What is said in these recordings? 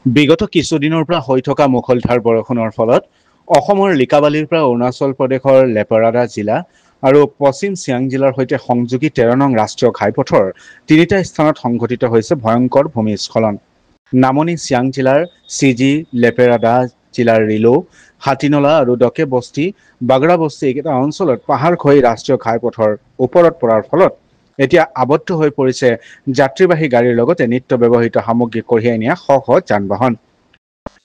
বিগত কিছুদিনৰ পৰা হৈ থকা মুখলধাৰ বৰষুণৰ ফলত অসমৰ লিকাবালিৰ পৰা অৰুণাচল প্ৰদেশৰ লেপাৰাডা জিলা আৰু পশ্চিম চিয়াং জিলাৰ সৈতে সংযোগী 13 নং ৰাষ্ট্ৰীয় ঘাইপথৰ তিনিটা স্থানত সংঘটিত হৈছে ভয়ংকৰ ভূমিস্খলন। নামনি চিয়াং জিলাৰ চিজি, লেপেৰাডা জিলাৰ ৰিলো, হাতীনলা আৰু ডকে বস্তি, বাগৰা বস্তি এইকেইটা অঞ্চলত পাহাৰ খহি ৰাষ্ট্ৰীয় ঘাইপথৰ ওপৰত পৰাৰ ফলত এতিয়া আবদ্ধ হৈ পৰিছে যাত্ৰীবাহী গাড়ীৰ লগতে নিত্য ব্যৱহৃত সামগ্ৰী কঢ়িয়াই নিয়া শ শ যান-বাহন।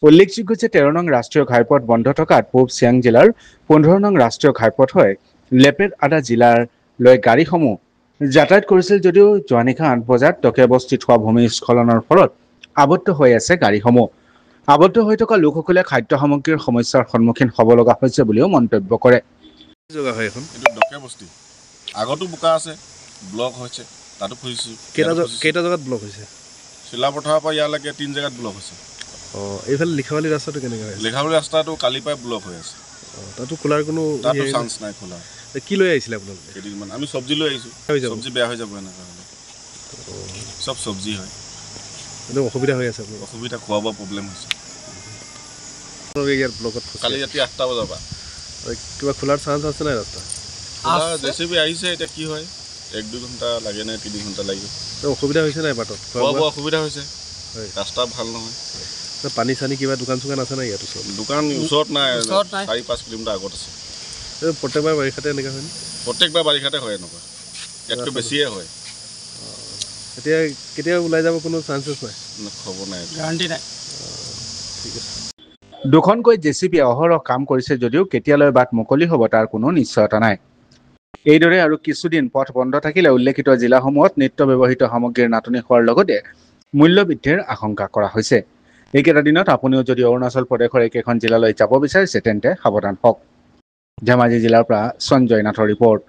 উল্লেখযোগ্য যে 13 নং ৰাষ্ট্ৰীয় ঘাইপথ বন্ধ থকাত পূব চিয়াং জিলাৰ 15 নং ৰাষ্ট্ৰীয় ঘাইপথ হৈ লেপেৰাডা জিলালৈ গাড়ীসমূহ যাতায়াত কৰিছিল যদিও যোৱা নিশা 8 বজাত ডকেবস্তিত হোৱা ভূমিস্খলনৰ ফলত আবদ্ধ হৈ আছে গাড়ীসমূহ। আবদ্ধ হৈ থকা লোকসকলে খাদ্য সামগ্ৰীৰ সমস্যাৰ সন্মুখীন হ'ব লগা হৈছে বুলিও মন্তব্য কৰে। আগতো বোকা আছে, ব্লক হৈছে, তাতো খুজিছোঁ। কেইটা জায়গাত ব্লক হৈছে? চিলাপথাৰৰ পৰা ইয়ালৈকে 3 জেগাত ব্লক হৈছে। এইফালে লিখাবালি ৰাস্তাটো কেনেকৈ হৈছে? লিখাবালি ৰাস্তাটো কালিৰ পৰাই ব্লক হৈ আছে। তাতো খোলাৰ কোনো চান্স নাই খোলা। কি লৈ আহিছিলে আপোনালোকে? কেইদিনমান আমি চব্জি লৈ আহিছোঁ। চব্জি বেয়া হৈ যাব এনেকুৱা হ'লে। চব চব্জি হয়। একদম অসুবিধা হৈ আছে আপোনাৰ? অসুবিধা, খোৱা বোৱা প্ৰব্লেম হৈছে। ইয়াত ব্লকত কালি ৰাতি 8টা বজাৰ পৰা কিবা খোলাৰ চান্স আছে নাই ৰাস্তা? জেচিবি আহিছে, এতিয়া কি হয়, 1-2 ঘণ্টা লাগে নে 3 ঘণ্টা লাগিব। অসুবিধা হৈছে নাই বাটত? খোৱা বোৱা অসুবিধা হৈছে, ৰাস্তা ভাল নহয়। পানী চানী কিবা দোকান চোকান আছে নাই ইয়াত ওচৰত? দোকান ওচৰত নাই, 4-5 কিলোমিটাৰ আগত আছে। প্ৰত্যেকবাৰ বাৰিষাতে এনেকুৱা হয়? প্ৰত্যেকবাৰ বাৰিষাতে হয় এনেকুৱা, ইয়াতকৈ বেছিয়ে হয়। এতিয়া কেতিয়া ওলাই যাব কোনো চান্সেছ নাই? খবৰ নাই, গাৰাণ্টি নাই। ঠিক আছে। দুখনকৈ জেচিবি অহৰহ কাম কৰিছে যদিও কেতিয়ালৈ বাট মুকলি হ'ব তাৰ কোনো নিশ্চয়তা নাই। এইদৰে আৰু কিছুদিন পথ বন্ধ থাকিলে উল্লেখিত জিলাসমূহত নিত্য ব্যৱহৃত সামগ্ৰীৰ নাটনি হোৱাৰ লগতে মূল্য বৃদ্ধিৰ আশংকা কৰা হৈছে। এইকেইটা দিনত আপুনিও যদি অৰুণাচল প্ৰদেশৰ একেখন জিলালৈ যাব বিচাৰিছে তেন্তে সাৱধান হওক। ধেমাজি জিলাৰ পৰা সঞ্জয় নাথৰ ৰিপৰ্ট।